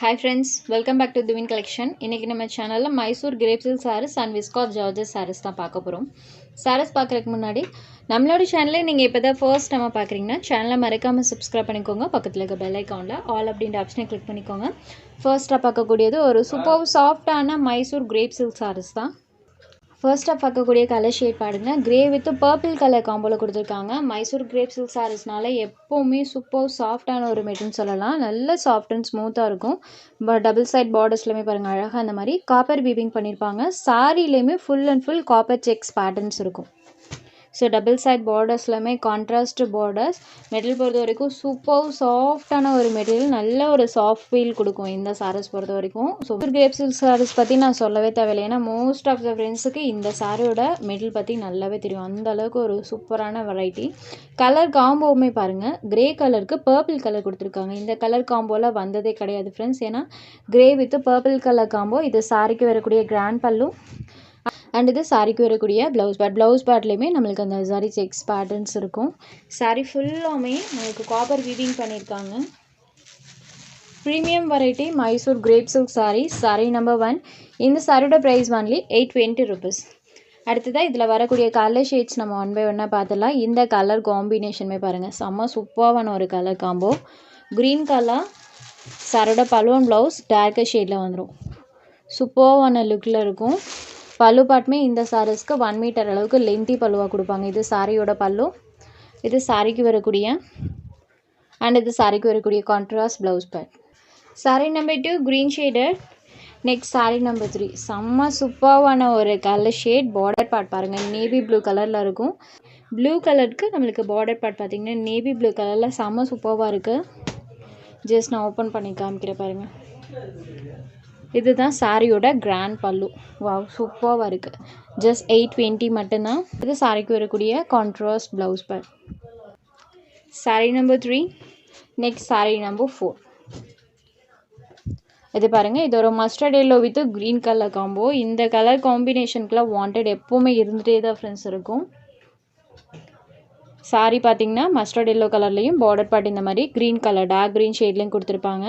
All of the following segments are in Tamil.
Hi friends, welcome back to Divine Collection. இன்னைக்கு நம்ம சேனல்ல Mysore crepe silk sarees and viscose georgette sarees தான் பார்க்க போறோம். sarees பார்க்கறதுக்கு முன்னாடி நம்மளோட சேனலை நீங்க இப்போதான் ஃபர்ஸ்ட் டைம் பார்க்கறீங்கன்னா சேனலை மறக்காம subscribe பண்ணிக்கோங்க. பக்கத்துல இருக்க bell iconல all அப்படிங்கற ஆப்ஷனை கிளிக் பண்ணிக்கோங்க. ஃபர்ஸ்டா பார்க்கக்கூடியது ஒரு சூப்பர் சாஃப்ட்டான மைசூர் கிரேப் சில்க் sarees தான். ஃபர்ஸ்ட்டாக பார்க்கக்கூடிய கலர் ஷேட் பாருங்க, கிரே வித் பர்பிள் கலர் காம்போவில் கொடுத்துருக்காங்க. மைசூர் கிரேப் சில்க் சாரீஸ்னால எப்போவுமே சூப்பர் சாஃப்டான ஒரு மெட்டீரியல் சொல்லலாம். நல்ல சாஃப்ட் அண்ட் ஸ்மூத்தாக இருக்கும். டபுள் சைட் பார்டர்ஸ்லையுமே பாருங்கள் அழகாக அந்த மாதிரி காப்பர் வீவிங் பண்ணியிருப்பாங்க. சாரீலையுமே full and full copper checks patterns இருக்கும். ஸோ டபுள் சைட் பார்டர்ஸ்லையுமே கான்ட்ராஸ்ட் பார்டர்ஸ். மெட்டீரியல் பொறுத்த வரைக்கும் சூப்பர் சாஃப்டான ஒரு மெட்டீரியல், நல்ல ஒரு சாஃப்ட் ஃபீல் கொடுக்கும் இந்த சாரீஸ் பொறுத்த வரைக்கும். ஸோ கிரேப் சில்க் சாரீஸ் பற்றி நான் சொல்லவே தேவையில்லை, ஏன்னா மோஸ்ட் ஆஃப் த ஃப்ரெண்ட்ஸுக்கு இந்த சாரியோட மெட்டீரியல் பற்றி நல்லாவே தெரியும். அந்த அளவுக்கு ஒரு சூப்பரான வெரைட்டி. கலர் காம்போவுமே பாருங்கள், கிரே கலருக்கு பர்பிள் கலர் கொடுத்துருக்காங்க. இந்த கலர் காம்போவில் வந்ததே கிடையாது ஃப்ரெண்ட்ஸ், ஏன்னா grey with purple colour combo. இது சாரிக்கு வரக்கூடிய கிராண்ட் பல்லு அண்ட் இது சாரிக்கு வரக்கூடிய ப்ளவுஸ் பார்ட்லேயுமே நம்மளுக்கு அந்த சாரி செக்ஸ் பேட்டர்ன்ஸ் இருக்கும். சாரி ஃபுல்லாமே நம்மளுக்கு காப்பர் வீவிங் பண்ணியிருக்காங்க. Premium variety Mysore crepe silk sorry number 1. இந்த சாரியோட ப்ரைஸ் ஒன்லி 820 rupees. அடுத்ததாக இதில் வரக்கூடிய கலர் ஷேட்ஸ் நம்ம ஒன் பை ஒன்னாக பார்த்துடலாம். இந்த கலர் காம்பினேஷனுமே பாருங்கள், செம்ம சூப்பரான ஒரு கலர் காம்போ. க்ரீன் கலர் சாரியோட பல்லுவன் ப்ளவுஸ் டார்க்கர் ஷேடில் வந்துடும். சூப்பரான லுக்கில் இருக்கும். பல்லு பாட்டுமே இந்த சாரீஸ்க்கு 1 மீட்டர் அளவுக்கு லென்த்தி பல்லுவாக கொடுப்பாங்க. இது சாரியோட பல்லு, இது சாரிக்கு வரக்கூடிய அண்ட் இது சாரிக்கு வரக்கூடிய contrast blouse part. Sari number 2 green shaded. Next sorry number 3 செம்ம சூப்பரான ஒரு கலர் ஷேட். பார்டர் பார்ட் பாருங்கள், நேவி ப்ளூ கலரில் இருக்கும். ப்ளூ கலருக்கு நம்மளுக்கு பார்டர் பார்ட் பார்த்திங்கன்னா நேவி ப்ளூ கலரில் செம்ம சூப்பராக இருக்குது. ஜஸ்ட் நான் ஓப்பன் பண்ணி காமிக்கிறேன் பாருங்கள். இதுதான் சாரியோட கிராண்ட் பல்லு. வாவ், சூப்பராக இருக்குது. ஜஸ்ட் 820 மட்டும்தான். இது சாரிக்கு வரக்கூடிய contrast blouse part. Sari number 3. Next sorry number 4. இது பாருங்கள், இது ஒரு mustard yellow with green colour combo. இந்த கலர் காம்பினேஷனுக்குலாம் வாண்டட் எப்போவுமே இருந்துகிட்டே தான் ஃப்ரெண்ட்ஸ் இருக்கும். சாரி பார்த்தீங்கன்னா மஸ்டர்ட் எல்லோ கலர்லேயும் பார்டர் பார்ட் இந்த மாதிரி க்ரீன் கலர் டார்க் க்ரீன் ஷேட்லேயும் கொடுத்துருப்பாங்க.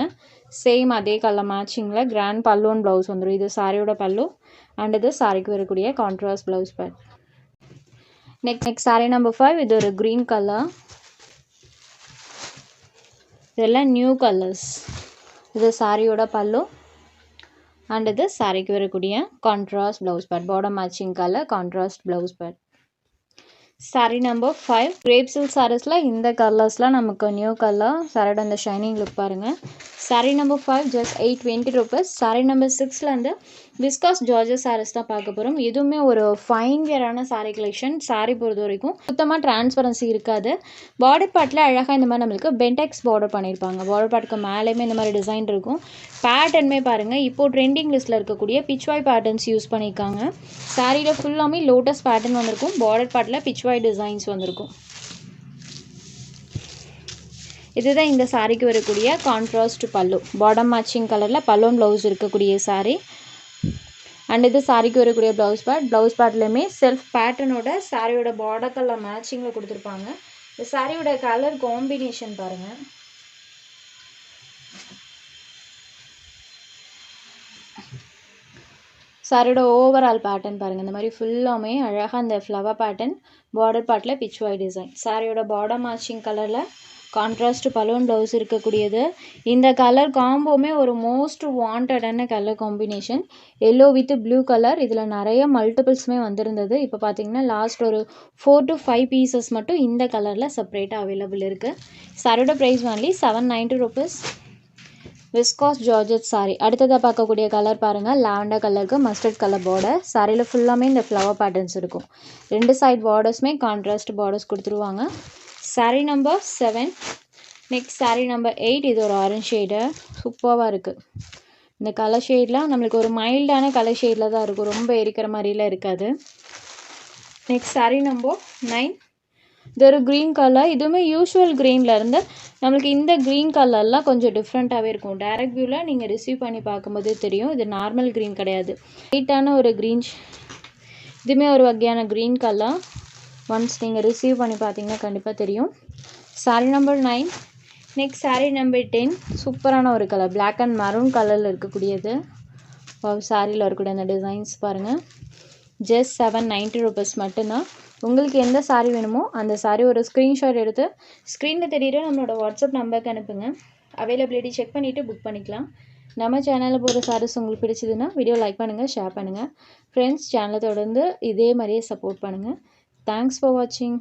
சேம் அதே கலர் மேட்சிங்கில் கிராண்ட் பல்லு அண்ட் ப்ளவுஸ் வந்துடும். இது சாரியோட பல்லு அண்ட் இது சாரிக்கு வரக்கூடிய contrast blouse part. Next sorry number 5. இது ஒரு க்ரீன் கலர். இதெல்லாம் நியூ கலர்ஸ். இது சாரியோட பல்லு அண்ட் இது சாரிக்கு வரக்கூடிய contrast blouse part. Border matching colour contrast blouse part. Sari number 5 crepe silk சாரீஸில் இந்த கலர்ஸ்லாம் நமக்கு நியூ கலர். சாரியோட அந்த ஷைனிங் லுக் பாருங்கள். Sari number 5 just 820 rupees. Sari number 6ல் வந்து விஸ்காஸ் ஜார்ஜெட் சாரீஸ் தான் பார்க்க போகிறோம். இதுவுமே ஒரு ஃபைன் வியரான சாரீ கலெக்ஷன். சாரீ பொறுத்த வரைக்கும் சுத்தமாக டிரான்ஸ்பரன்சி இருக்காது. பார்டர் பார்ட்டில் அழகாக இந்த மாதிரி நம்மளுக்கு பென்டெக்ஸ் பார்டர் பண்ணியிருப்பாங்க. பார்டர் பார்ட்டுக்கு மேலேயுமே இந்த மாதிரி டிசைன் இருக்கும். பேட்டர்னுமே பாருங்கள், இப்போது ட்ரெண்டிங் லிஸ்ட்டில் இருக்கக்கூடிய பிச்வாய் பேட்டர்ன்ஸ் யூஸ் பண்ணியிருக்காங்க. சாரியில் ஃபுல்லாமே லோட்டஸ் பேட்டர்ன் வந்திருக்கும். பார்டர் பார்ட்டில் பிச்வாய் டிசைன்ஸ் வந்திருக்கும். இதுதான் இந்த சாரிக்கு வரக்கூடிய கான்ட்ராஸ்ட் பல்லு. பாட்டம் மேட்சிங் கலரில் பல்லுவன் ப்ளவுஸ் இருக்கக்கூடிய சாரீ அண்ட் இது சாரிக்கு வரக்கூடிய ப்ளவுஸ் பார்ட். ப்ளவுஸ் பார்ட்லேயுமே செல்ஃப் பேட்டர்னோட சாரியோட பார்டர் கலர் மேட்சிங்கில் கொடுத்துருப்பாங்க. இந்த சாரியோட கலர் காம்பினேஷன் பாருங்கள். சாரியோட ஓவரால் பேட்டர்ன் பாருங்கள். இந்த மாதிரி ஃபுல்லாமே அழகாக அந்த ஃப்ளவர் பேட்டர்ன், பார்டர் பார்ட்டில் பிச்வாய் டிசைன். சாரியோட பார்டர் மேட்சிங் கலரில் கான்ட்ராஸ்ட் பலூன் ப்ளவுஸ் இருக்கக்கூடியது. இந்த கலர் காம்போவுமே ஒரு மோஸ்ட் வாண்டடான colour combination. Yellow with blue colour. இதில் நிறைய மல்டிபிள்ஸுமே வந்திருந்தது. இப்போ பார்த்தீங்கன்னா லாஸ்ட் ஒரு 4 to 5 பீசஸ் மட்டும் இந்த கலரில் செப்பரேட்டாக அவைலபிள் இருக்குது. சாரியோட price only 790 rupees. Viscose georgette sari. அடுத்ததாக பார்க்கக்கூடிய கலர் பாருங்கள், லாவெண்டர் கலருக்கு மஸ்டர்ட் கலர் பார்டர். சாரியில் ஃபுல்லாமே இந்த ஃப்ளவர் பேட்டர்ன்ஸ் இருக்கும். 2 சைட் பார்டர்ஸுமே கான்ட்ராஸ்ட் பார்டர்ஸ் கொடுத்துருவாங்க. Sorry number 7. Next sorry number 8. இது ஒரு ஆரஞ்ச் ஷேடு. சூப்பராக இருக்குது. இந்த கலர் ஷேட்லாம் நம்மளுக்கு ஒரு மைல்டான கலர் ஷேடில் தான் இருக்கும், ரொம்ப எரிக்கிற மாதிரிலாம் இருக்காது. Next sorry number 9. இது ஒரு க்ரீன் கலர். இதுவுமே யூஷுவல் க்ரீனில் இருந்து நம்மளுக்கு இந்த க்ரீன் கலர்லாம் கொஞ்சம் டிஃப்ரெண்ட்டாகவே இருக்கும். டைரக்ட் வியூவில் நீங்கள் ரிசீவ் பண்ணி பார்க்கும்போதே தெரியும், இது நார்மல் க்ரீன் கிடையாது, லைட்டான ஒரு க்ரீன். இதுவுமே ஒரு வகையான க்ரீன் கலர். ஒன்ஸ் நீங்கள் ரிசீவ் பண்ணி பார்த்தீங்கன்னா கண்டிப்பாக தெரியும். Sorry number 9. Next saree number 10 சூப்பரான ஒரு கலர் Black அண்ட் மரூன் கலரில் இருக்கக்கூடியது. சாரியில் இருக்கக்கூடிய அந்த டிசைன்ஸ் பாருங்கள். ஜஸ்ட் 790 rupees மட்டும்தான். உங்களுக்கு எந்த saree வேணுமோ அந்த saree ஒரு ஸ்க்ரீன்ஷாட் எடுத்து ஸ்க்ரீனில் தெரியுற நம்மளோட வாட்ஸ்அப் நம்பருக்கு அனுப்புங்க. அவைலபிலிட்டி செக் பண்ணிவிட்டு புக் பண்ணிக்கலாம். நம்ம சேனலில் போகிற sarees உங்களுக்கு பிடிச்சதுன்னா வீடியோ லைக் பண்ணுங்கள், ஷேர் பண்ணுங்கள். ஃப்ரெண்ட்ஸ், சேனலை தொடர்ந்து இதே மாதிரியே சப்போர்ட் பண்ணுங்கள். தேங்க்ஸ் ஃபார் வாட்சிங்.